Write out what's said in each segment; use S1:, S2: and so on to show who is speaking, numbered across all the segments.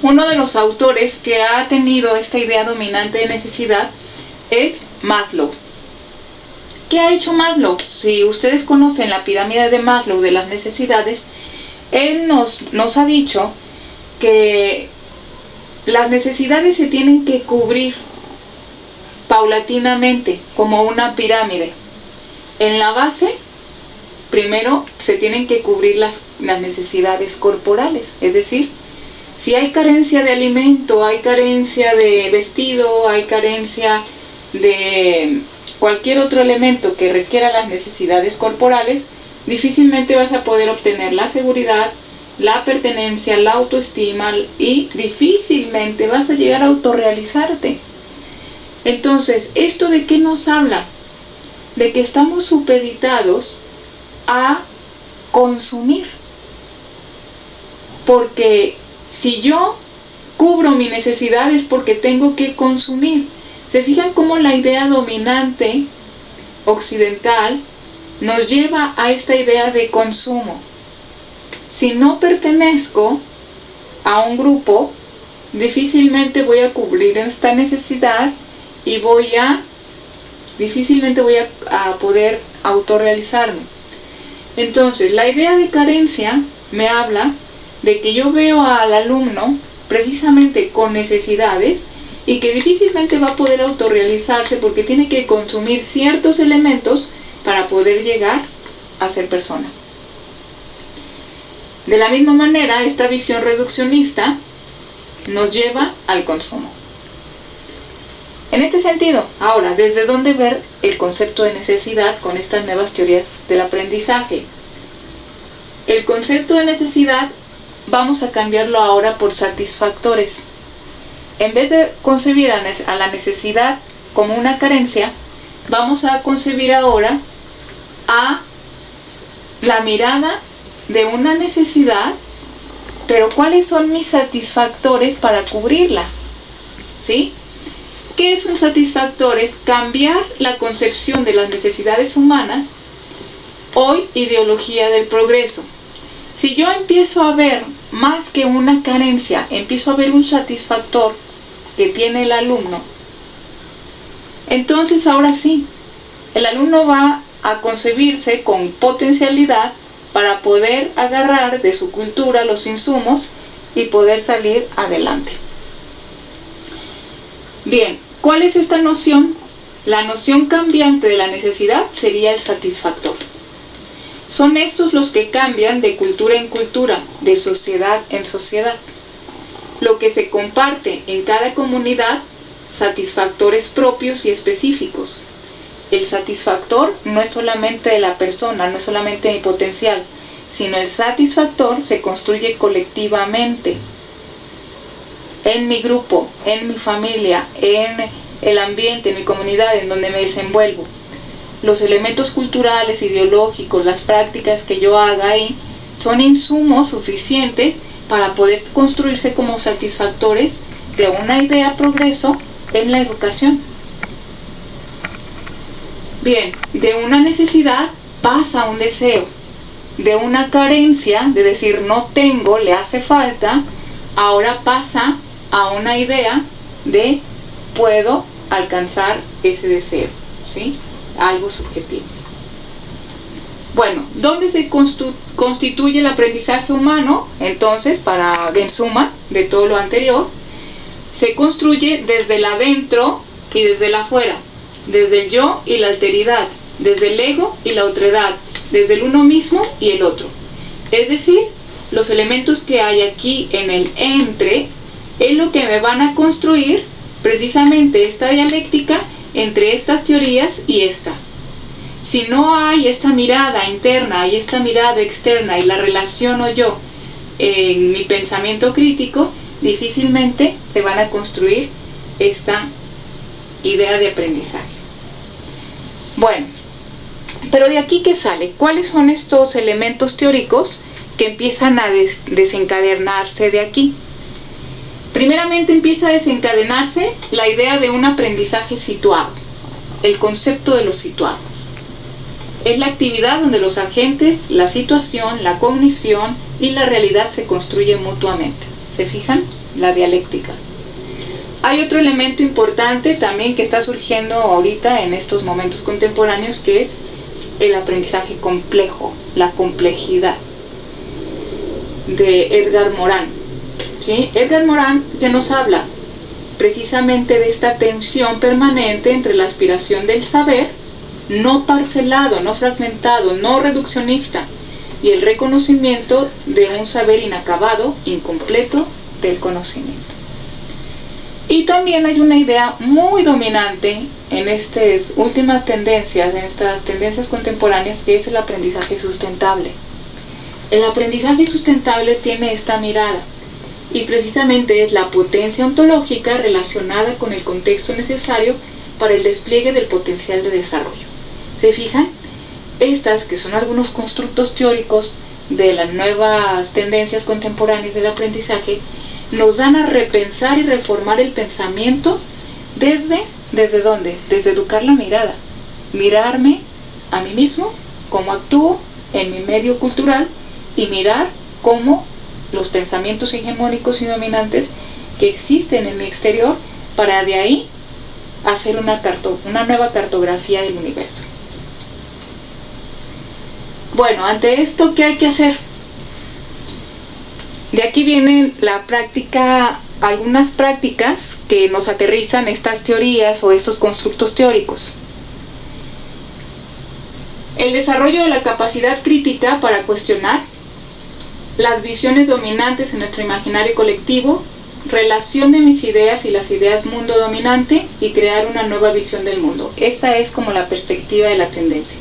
S1: Uno de los autores que ha tenido esta idea dominante de necesidad es Maslow. ¿Qué ha hecho Maslow? Si ustedes conocen la pirámide de Maslow de las necesidades, él nos ha dicho que las necesidades se tienen que cubrir paulatinamente, como una pirámide. En la base, primero se tienen que cubrir las necesidades corporales, es decir, si hay carencia de alimento, hay carencia de vestido, hay carencia de cualquier otro elemento que requiera las necesidades corporales, difícilmente vas a poder obtener la seguridad, la pertenencia, la autoestima y difícilmente vas a llegar a autorrealizarte. Entonces, ¿esto de qué nos habla? De que estamos supeditados a consumir. Porque si yo cubro mi necesidad es porque tengo que consumir. ¿Se fijan cómo la idea dominante occidental nos lleva a esta idea de consumo? Si no pertenezco a un grupo, difícilmente voy a cubrir esta necesidad y difícilmente voy a poder autorrealizarme. Entonces, la idea de carencia me habla de que yo veo al alumno precisamente con necesidades y que difícilmente va a poder autorrealizarse porque tiene que consumir ciertos elementos para poder llegar a ser persona. De la misma manera, esta visión reduccionista nos lleva al consumo. En este sentido, ahora, ¿desde dónde ver el concepto de necesidad con estas nuevas teorías del aprendizaje? El concepto de necesidad vamos a cambiarlo ahora por satisfactores. En vez de concebir a la necesidad como una carencia, vamos a concebir ahora a la mirada de una necesidad, pero ¿cuáles son mis satisfactores para cubrirla? ¿Sí? ¿Qué es un satisfactor? Es cambiar la concepción de las necesidades humanas, hoy ideología del progreso. Si yo empiezo a ver más que una carencia, empiezo a ver un satisfactor que tiene el alumno, entonces ahora sí, el alumno va a concebirse con potencialidad para poder agarrar de su cultura los insumos y poder salir adelante. Bien, ¿cuál es esta noción? La noción cambiante de la necesidad sería el satisfactor. Son estos los que cambian de cultura en cultura, de sociedad en sociedad. Lo que se comparte en cada comunidad, satisfactores propios y específicos. El satisfactor no es solamente de la persona, no es solamente mi potencial, sino el satisfactor se construye colectivamente. En mi grupo, en mi familia, en el ambiente, en mi comunidad en donde me desenvuelvo. Los elementos culturales, ideológicos, las prácticas que yo haga ahí, son insumos suficientes para poder construirse como satisfactores de una idea progreso en la educación. Bien, de una necesidad pasa a un deseo, de una carencia, de decir no tengo, le hace falta, ahora pasa a una idea de puedo alcanzar ese deseo, ¿sí? Algo subjetivo. Bueno, ¿dónde se constituye el aprendizaje humano? Entonces, en suma de todo lo anterior, se construye desde el adentro y desde el afuera, desde el yo y la alteridad, desde el ego y la otredad, desde el uno mismo y el otro. Es decir, los elementos que hay aquí en el entre es lo que me van a construir precisamente esta dialéctica entre estas teorías y esta. Si no hay esta mirada interna y esta mirada externa y la relaciono yo en mi pensamiento crítico, difícilmente se van a construir esta idea de aprendizaje. Bueno, pero de aquí ¿qué sale? ¿Cuáles son estos elementos teóricos que empiezan a desencadenarse de aquí? Primeramente empieza a desencadenarse la idea de un aprendizaje situado, el concepto de lo situado. Es la actividad donde los agentes, la situación, la cognición y la realidad se construyen mutuamente, ¿Se fijan? La dialéctica. Hay otro elemento importante también que está surgiendo ahorita en estos momentos contemporáneos, que es el aprendizaje complejo, la complejidad, de Edgar Morin. ¿Sí? Edgar Morin que nos habla precisamente de esta tensión permanente entre la aspiración del saber, no parcelado, no fragmentado, no reduccionista, y el reconocimiento de un saber inacabado, incompleto del conocimiento. Y también hay una idea muy dominante en estas últimas tendencias, en estas tendencias contemporáneas, que es el aprendizaje sustentable. El aprendizaje sustentable tiene esta mirada, y precisamente es la potencia ontológica relacionada con el contexto necesario para el despliegue del potencial de desarrollo. ¿Se fijan? Estas, que son algunos constructos teóricos de las nuevas tendencias contemporáneas del aprendizaje, nos dan a repensar y reformar el pensamiento ¿desde dónde? Desde educar la mirada. Mirarme a mí mismo, cómo actúo en mi medio cultural, y mirar cómo los pensamientos hegemónicos y dominantes que existen en mi exterior, para de ahí hacer una nueva cartografía del universo. Bueno, ante esto, ¿qué hay que hacer? De aquí vienen algunas prácticas que nos aterrizan estas teorías o estos constructos teóricos. El desarrollo de la capacidad crítica para cuestionar las visiones dominantes en nuestro imaginario colectivo, relación de mis ideas y las ideas mundo dominante, y crear una nueva visión del mundo. Esta es como la perspectiva de la tendencia.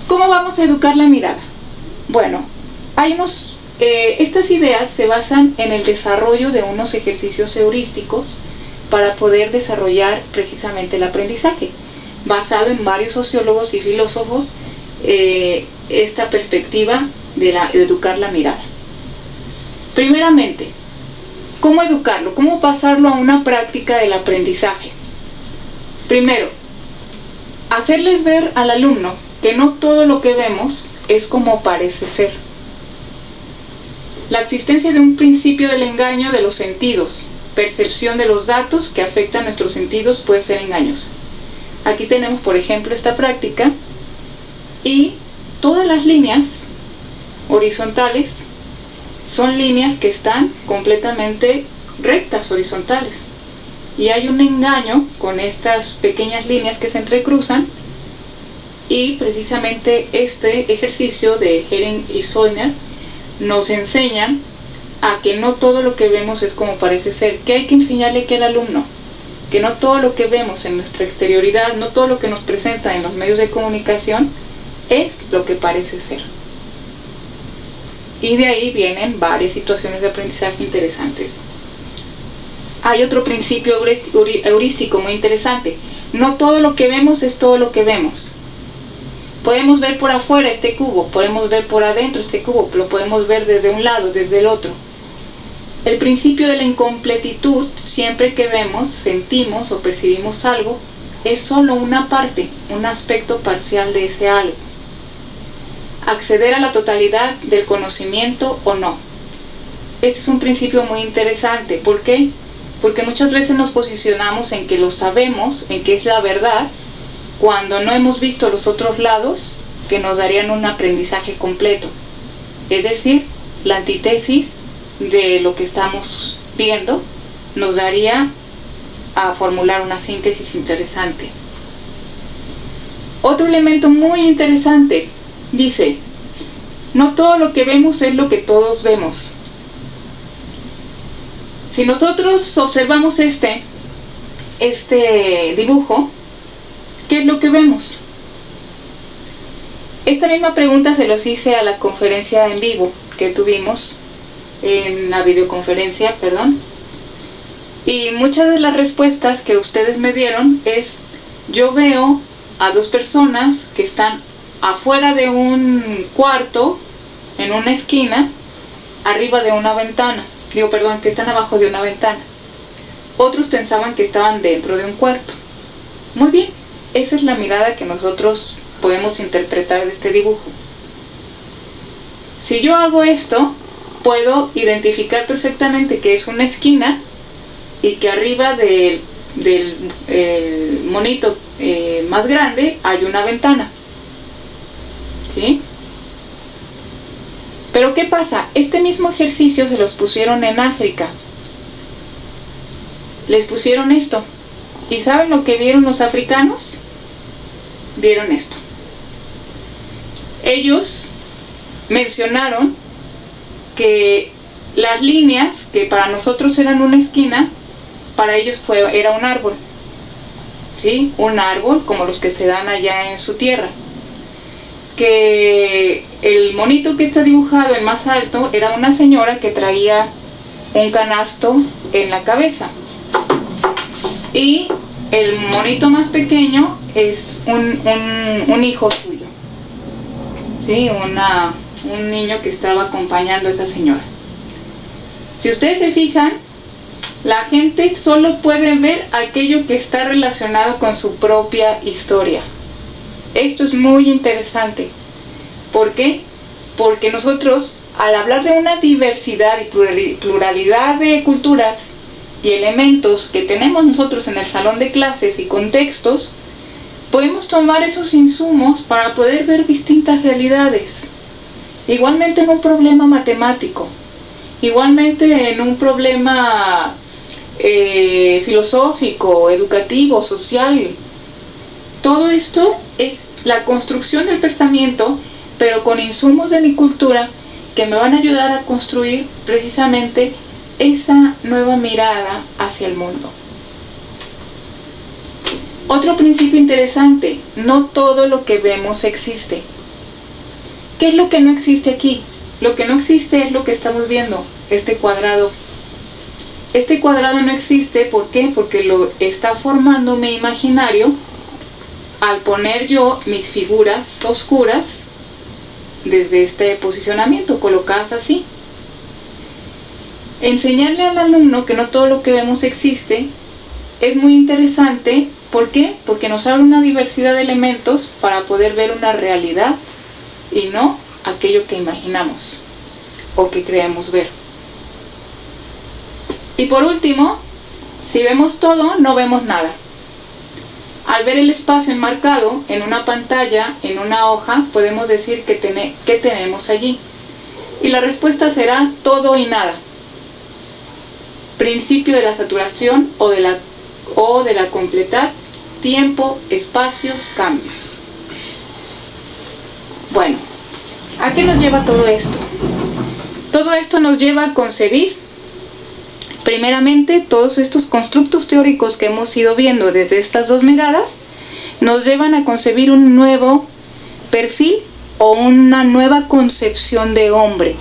S1: ¿Cómo vamos a educar la mirada? Bueno, estas ideas se basan en el desarrollo de unos ejercicios heurísticos para poder desarrollar precisamente el aprendizaje, basado en varios sociólogos y filósofos, esta perspectiva de educar la mirada. Primeramente, ¿cómo educarlo? ¿Cómo pasarlo a una práctica del aprendizaje? Primero, hacerles ver al alumno que no todo lo que vemos es como parece ser. La existencia de un principio del engaño de los sentidos, percepción de los datos que afectan nuestros sentidos, puede ser engañosa. Aquí tenemos, por ejemplo, esta práctica, y todas las líneas horizontales son líneas que están completamente rectas, horizontales, y hay un engaño con estas pequeñas líneas que se entrecruzan. Y precisamente este ejercicio de Hering y Zollner nos enseñan a que no todo lo que vemos es como parece ser, que hay que enseñarle que al alumno, que no todo lo que vemos en nuestra exterioridad, no todo lo que nos presenta en los medios de comunicación es lo que parece ser. Y de ahí vienen varias situaciones de aprendizaje interesantes. Hay otro principio heurístico muy interesante: no todo lo que vemos es todo lo que vemos. Podemos ver por afuera este cubo, podemos ver por adentro este cubo, lo podemos ver desde un lado, desde el otro. El principio de la incompletitud: siempre que vemos, sentimos o percibimos algo, es solo una parte, un aspecto parcial de ese algo. Acceder a la totalidad del conocimiento o no. Este es un principio muy interesante. ¿Por qué? Porque muchas veces nos posicionamos en que lo sabemos, en que es la verdad, cuando no hemos visto los otros lados que nos darían un aprendizaje completo. Es decir, la antítesis de lo que estamos viendo nos daría a formular una síntesis interesante. Otro elemento muy interesante dice: no todo lo que vemos es lo que todos vemos. Si nosotros observamos este dibujo, ¿qué es lo que vemos? Esta misma pregunta se los hice a la conferencia en vivo que tuvimos, en la videoconferencia, perdón. Y muchas de las respuestas que ustedes me dieron es: yo veo a dos personas que están afuera de un cuarto, en una esquina, arriba de una ventana. Que están abajo de una ventana. Otros pensaban que estaban dentro de un cuarto. Muy bien, esa es la mirada que nosotros podemos interpretar de este dibujo. Si yo hago esto, puedo identificar perfectamente que es una esquina y que arriba del monito más grande hay una ventana. ¿Sí? Pero ¿qué pasa? Este mismo ejercicio se los pusieron en África. Les pusieron esto. ¿Y saben lo que vieron los africanos? Vieron esto. Ellos mencionaron que las líneas que para nosotros eran una esquina, para ellos era un árbol. ¿Sí? Un árbol como los que se dan allá en su tierra. Que el monito que está dibujado, el más alto, era una señora que traía un canasto en la cabeza. Y el monito más pequeño es un hijo suyo. ¿Sí? Un niño que estaba acompañando a esa señora. Si ustedes se fijan, la gente solo puede ver aquello que está relacionado con su propia historia. Esto es muy interesante. ¿Por qué? Porque nosotros, al hablar de una diversidad y pluralidad de culturas y elementos que tenemos nosotros en el salón de clases y contextos, podemos tomar esos insumos para poder ver distintas realidades. Igualmente en un problema matemático, igualmente en un problema filosófico, educativo, social. Todo esto es la construcción del pensamiento, pero con insumos de mi cultura que me van a ayudar a construir precisamente esa nueva mirada hacia el mundo. Otro principio interesante: no todo lo que vemos existe. ¿Qué es lo que no existe aquí? Lo que no existe es lo que estamos viendo, este cuadrado. Este cuadrado no existe, ¿por qué? Porque lo está formando mi imaginario al poner yo mis figuras oscuras desde este posicionamiento, colocadas así. Enseñarle al alumno que no todo lo que vemos existe es muy interesante. ¿Por qué? Porque nos abre una diversidad de elementos para poder ver una realidad y no aquello que imaginamos o que creemos ver. Y por último, si vemos todo, no vemos nada. Al ver el espacio enmarcado en una pantalla, en una hoja, podemos decir ¿qué tenemos allí? Y la respuesta será todo y nada. Principio de la saturación o de la completar, tiempo, espacios, cambios. Bueno, ¿a qué nos lleva todo esto? Todo esto nos lleva a concebir, primeramente, todos estos constructos teóricos que hemos ido viendo desde estas dos miradas, nos llevan a concebir un nuevo perfil o una nueva concepción de hombre.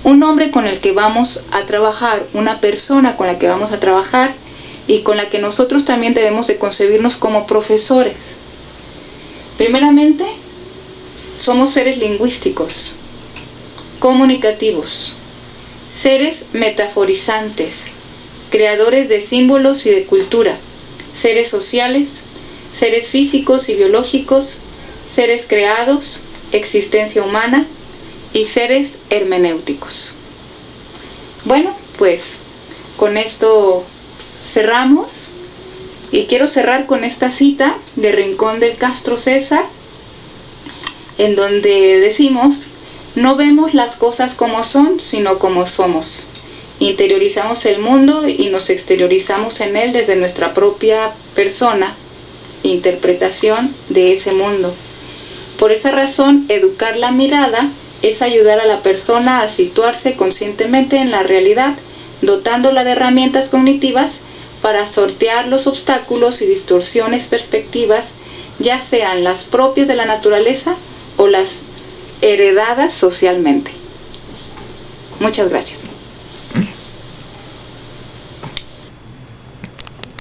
S1: Un hombre con el que vamos a trabajar, una persona con la que vamos a trabajar y con la que nosotros también debemos de concebirnos como profesores. Primeramente, somos seres lingüísticos, comunicativos, seres metaforizantes, creadores de símbolos y de cultura, seres sociales, seres físicos y biológicos, seres creados, existencia humana y seres hermenéuticos. Bueno, pues con esto cerramos y quiero cerrar con esta cita de Rincón del Castro César, en donde decimos: no vemos las cosas como son, sino como somos. Interiorizamos el mundo y nos exteriorizamos en él desde nuestra propia persona, interpretación de ese mundo. Por esa razón, educar la mirada es ayudar a la persona a situarse conscientemente en la realidad, dotándola de herramientas cognitivas para sortear los obstáculos y distorsiones perspectivas, ya sean las propias de la naturaleza o las heredadas socialmente. Muchas gracias.